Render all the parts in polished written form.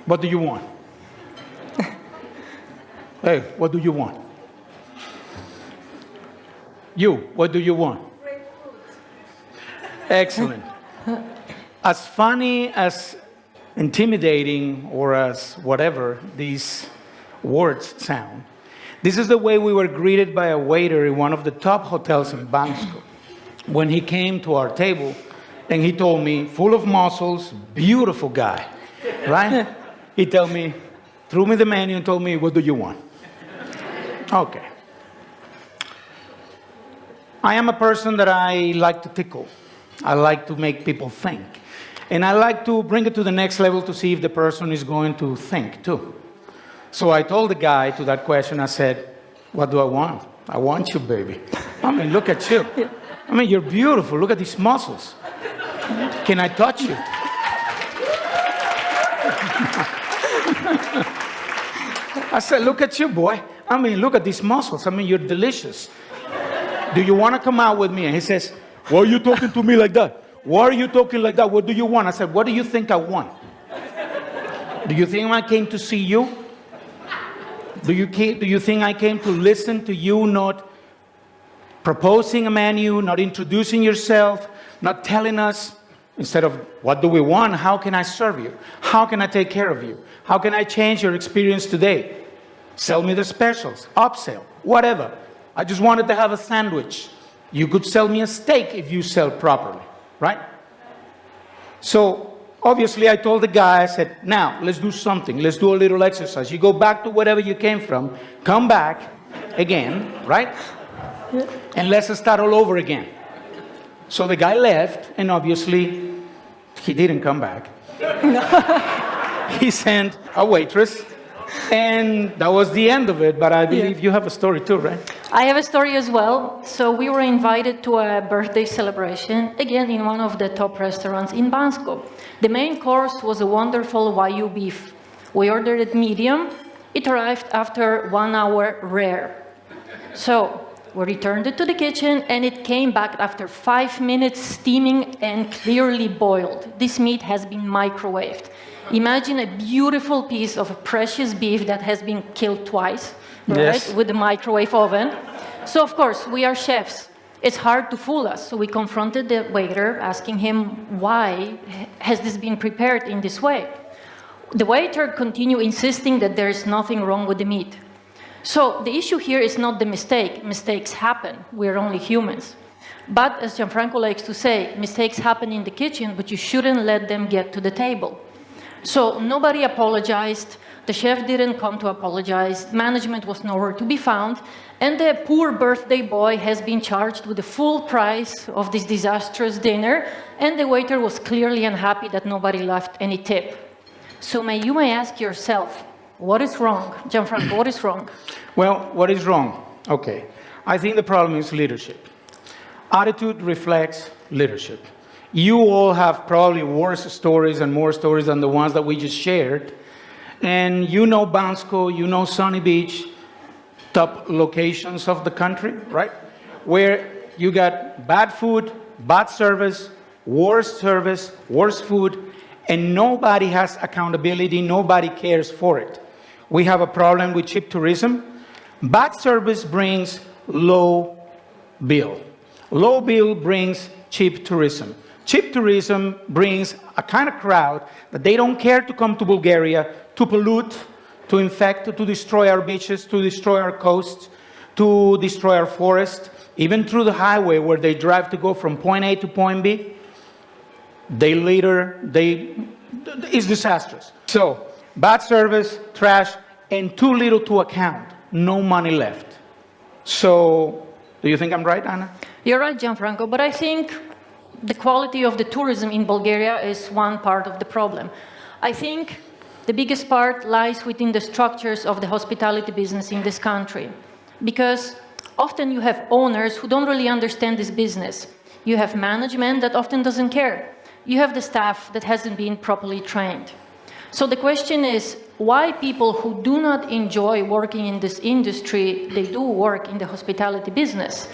What do you want? Hey, what do you want? You, what do you want? Excellent. As funny, as intimidating, or as whatever these words sound, this is the way we were greeted by a waiter in one of the top hotels in Bansko. When he came to our table, and he told me, full of muscles, beautiful guy, right? He told me, threw me the menu and told me, what do you want? Okay. I am a person that I like to tickle. I like to make people think. And I like to bring it to the next level to see if the person is going to think too. So I told the guy to that question, I said, what do I want? I want you, baby. I mean, look at you. I mean, you're beautiful. Look at these muscles. Can I touch you? I said, look at you, boy. I mean, look at these muscles. I mean, you're delicious. Do you want to come out with me? And he says, why are you talking to me like that? Why are you talking like that? What do you want? I said, what do you think I want? Do you think I came to see you? Do you think I came to listen to you, not proposing a menu, not introducing yourself, not telling us, instead of what do we want, how can I serve you? How can I take care of you? How can I change your experience today? Sell me the specials, upsell, whatever. I just wanted to have a sandwich. You could sell me a steak if you sell properly, right? So obviously I told the guy, I said, now let's do something. Let's do a little exercise. You go back to wherever you came from, come back again, right? And let's start all over again. So the guy left, and obviously he didn't come back. He sent a waitress, and that was the end of it. But I believe you have a story too, right? I have a story as well. So we were invited to a birthday celebration, again in one of the top restaurants in Bansko. The main course was a wonderful Wagyu beef. We ordered it medium. It arrived after 1 hour rare. So we returned it to the kitchen, and it came back after 5 minutes steaming and clearly boiled. This meat has been microwaved. Imagine a beautiful piece of precious beef that has been killed twice, right, yes, with the microwave oven. So, of course, we are chefs. It's hard to fool us. So we confronted the waiter, asking him, why has this been prepared in this way? The waiter continued insisting that there is nothing wrong with the meat. So the issue here is not the mistake. Mistakes happen. We're only humans. But as Gianfranco likes to say, mistakes happen in the kitchen, but you shouldn't let them get to the table. So nobody apologized. The chef didn't come to apologize. Management was nowhere to be found. And the poor birthday boy has been charged with the full price of this disastrous dinner. And the waiter was clearly unhappy that nobody left any tip. So you may ask yourself, what is wrong? Gianfranco, what is wrong? Well, what is wrong? Okay. I think the problem is leadership. Attitude reflects leadership. You all have probably worse stories and more stories than the ones that we just shared. And you know Bansko, you know Sunny Beach, top locations of the country, right? Where you got bad food, bad service, worse food, and nobody has accountability, nobody cares for it. We have a problem with cheap tourism. Bad service brings low bill. Low bill brings cheap tourism. Cheap tourism brings a kind of crowd that they don't care to come to Bulgaria to pollute, to infect, to destroy our beaches, to destroy our coasts, to destroy our forest, even through the highway where they drive to go from point A to point B. It's disastrous. So, bad service, trash, and too little to account. No money left. So, do you think I'm right, Anna? You're right, Gianfranco, but I think the quality of the tourism in Bulgaria is one part of the problem. I think the biggest part lies within the structures of the hospitality business in this country. Because often you have owners who don't really understand this business. You have management that often doesn't care. You have the staff that hasn't been properly trained. So the question is, why people who do not enjoy working in this industry, they do work in the hospitality business?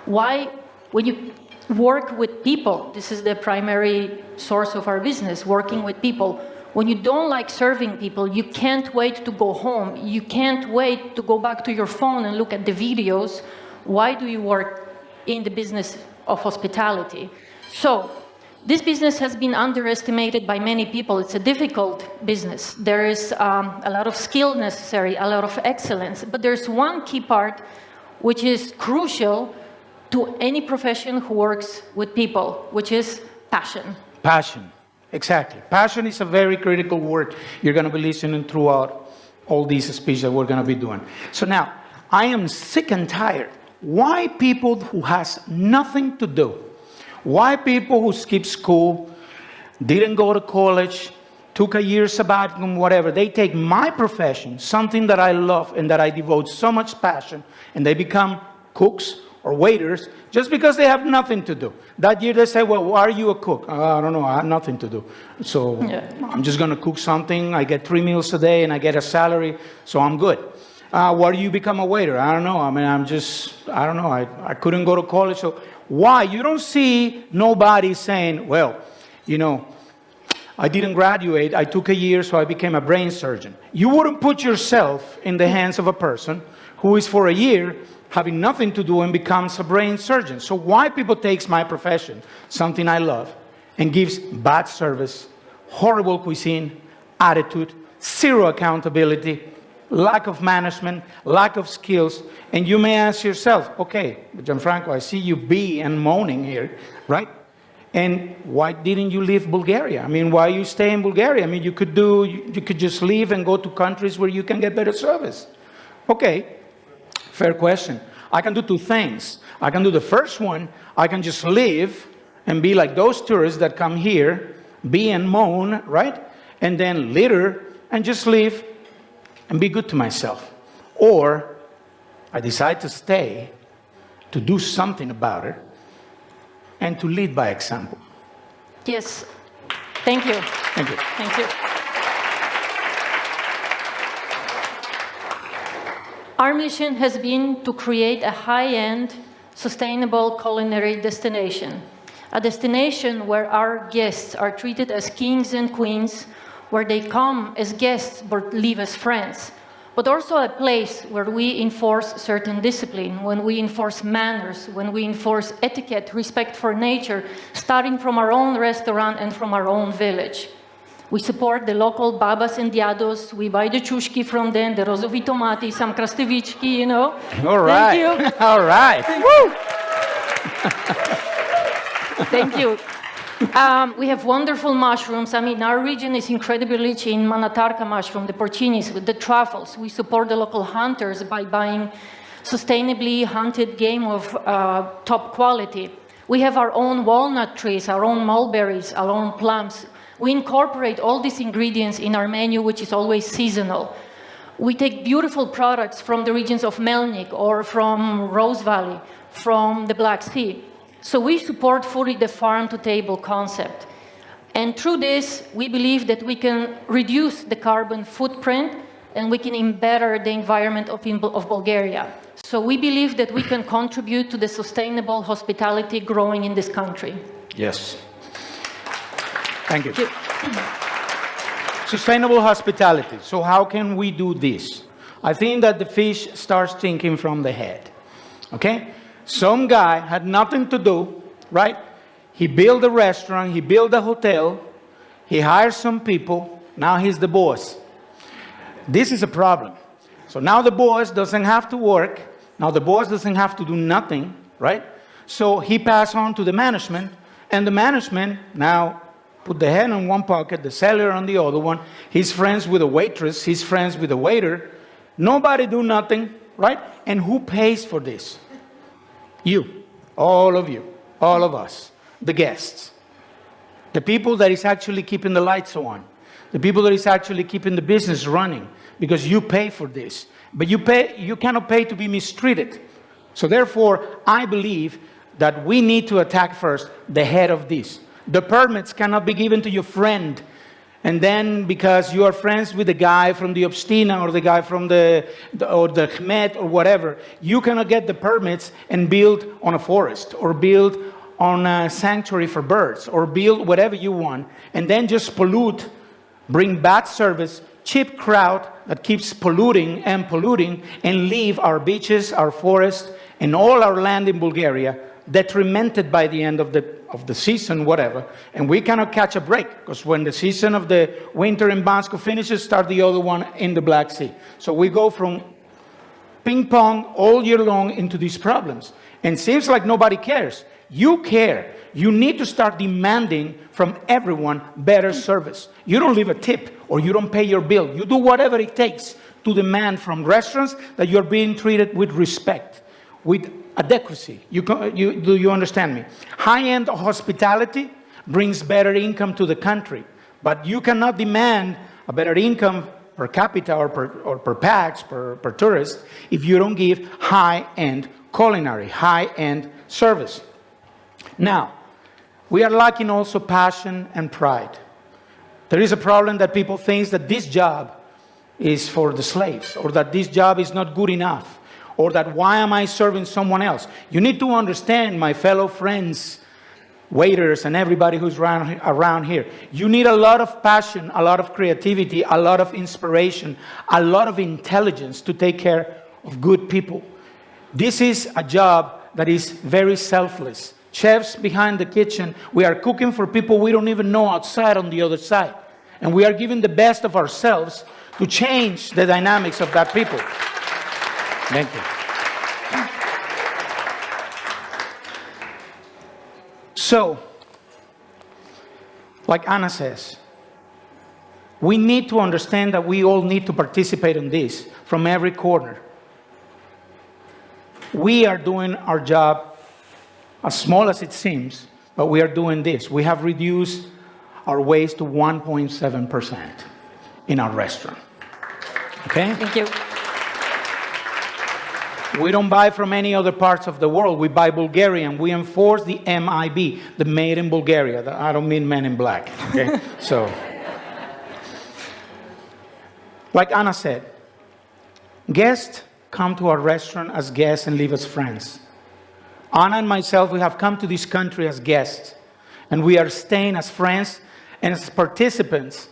Why, when you work with people, this is the primary source of our business, working with people, When you don't like serving people, you can't wait to go home. You can't wait to go back to your phone and look at the videos. Why do you work in the business of hospitality? So this business has been underestimated by many people. It's a difficult business. There is a lot of skill necessary, a lot of excellence. But there's one key part which is crucial to any profession who works with people, which is passion. Passion. Exactly. Passion is a very critical word you're going to be listening throughout all these speeches that we're going to be doing. So now, I am sick and tired. Why people who has nothing to do? Why people who skip school, didn't go to college, took a year sabbatical, whatever, they take my profession, something that I love and that I devote so much passion, and they become cooks or waiters just because they have nothing to do. That year they say, well, why are you a cook? I don't know, I have nothing to do. So I'm just going to cook something. I get 3 meals a day and I get a salary, so I'm good. Why do you become a waiter? I don't know. I mean, I don't know. I couldn't go to college. So why? You don't see nobody saying, well, you know, I didn't graduate. I took a year, so I became a brain surgeon. You wouldn't put yourself in the hands of a person who is for a year having nothing to do and becomes a brain surgeon. So why people takes my profession, something I love, and gives bad service, horrible cuisine, attitude, zero accountability, lack of management, lack of skills, and you may ask yourself, okay, Gianfranco, I see you bee and moaning here, right? And why didn't you leave Bulgaria? I mean, why you stay in Bulgaria? I mean, you could just leave and go to countries where you can get better service. Okay, fair question. I can do two things. I can do the first one. I can just leave and be like those tourists that come here, bee and moan, right? And then litter and just leave and be good to myself. Or I decide to stay, to do something about it, and to lead by example. Yes. Thank you. Thank you. Thank you. Our mission has been to create a high-end, sustainable culinary destination. A destination where our guests are treated as kings and queens, where they come as guests but leave as friends, but also a place where we enforce certain discipline, when we enforce manners, when we enforce etiquette, respect for nature, starting from our own restaurant and from our own village. We support the local babas and diados. We buy the čušky from them, the rozovi tomati, some krastevičky, you know. All right. Thank you. All right. Woo! Thank you. We have wonderful mushrooms. I mean, our region is incredibly rich in manatarka mushroom, the porcinis, the truffles. We support the local hunters by buying sustainably hunted game of top quality. We have our own walnut trees, our own mulberries, our own plums. We incorporate all these ingredients in our menu, which is always seasonal. We take beautiful products from the regions of Melnik or from Rose Valley, from the Black Sea. So we support fully the farm-to-table concept. And through this, we believe that we can reduce the carbon footprint and we can better the environment of Bulgaria. So we believe that we can contribute to the sustainable hospitality growing in this country. Yes. Thank you. Sustainable hospitality. So how can we do this? I think that the fish starts thinking from the head. Okay? Some guy had nothing to do, right? He built a restaurant, he built a hotel, he hired some people, now he's the boss. This is a problem. So now the boss doesn't have to work, now the boss doesn't have to do nothing, right? So he passed on to the management, and the management now put the head in one pocket, the seller on the other one, he's friends with the waitress, he's friends with the waiter, nobody do nothing, right? And who pays for this? You, all of us, the guests, the people that is actually keeping the lights on, the people that is actually keeping the business running, because you pay for this. But you cannot pay to be mistreated. So therefore, I believe that we need to attack first the head of this. The permits cannot be given to your friend, and then because you are friends with the guy from the Obstina or the guy from the Khmet or whatever, you cannot get the permits and build on a forest or build on a sanctuary for birds or build whatever you want and then just pollute bring bad service, cheap crowd that keeps polluting, and leave our beaches, our forests, and all our land in Bulgaria detrimented by the end of the season, whatever. And we cannot catch a break, because when the season of the winter in Bansko finishes, start the other one in the Black Sea. So we go from ping pong all year long into these problems. And it seems like nobody cares. You care. You need to start demanding from everyone better service. You don't leave a tip or you don't pay your bill. You do whatever it takes to demand from restaurants that you're being treated with respect, with adequacy. Do you understand me? High-end hospitality brings better income to the country, but you cannot demand a better income per capita or per pax, per tourist, if you don't give high-end culinary, high-end service. Now, we are lacking also passion and pride. There is a problem that people think that this job is for the slaves, or that this job is not good enough, or that why am I serving someone else? You need to understand, my fellow friends, waiters, and everybody who's around here. You need a lot of passion, a lot of creativity, a lot of inspiration, a lot of intelligence to take care of good people. This is a job that is very selfless. Chefs behind the kitchen, we are cooking for people we don't even know outside on the other side. And we are giving the best of ourselves to change the dynamics of that people. Thank you. So, like Anna says, we need to understand that we all need to participate in this from every corner. We are doing our job, as small as it seems, but we are doing this. We have reduced our waste to 1.7% in our restaurant. Okay? Thank you. We don't buy from any other parts of the world. We buy Bulgarian. We enforce the MIB, the Made in Bulgaria. I don't mean Men in Black. Okay? So, like Anna said, guests come to our restaurant as guests and leave as friends. Anna and myself, we have come to this country as guests, and we are staying as friends and as participants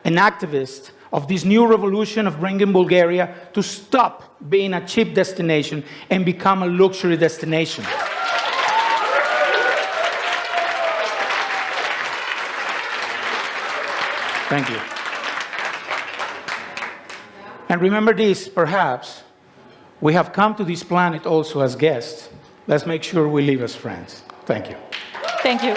and activists of this new revolution of bringing Bulgaria to stop being a cheap destination and become a luxury destination. Thank you. And remember this, perhaps, we have come to this planet also as guests. Let's make sure we live as friends. Thank you. Thank you.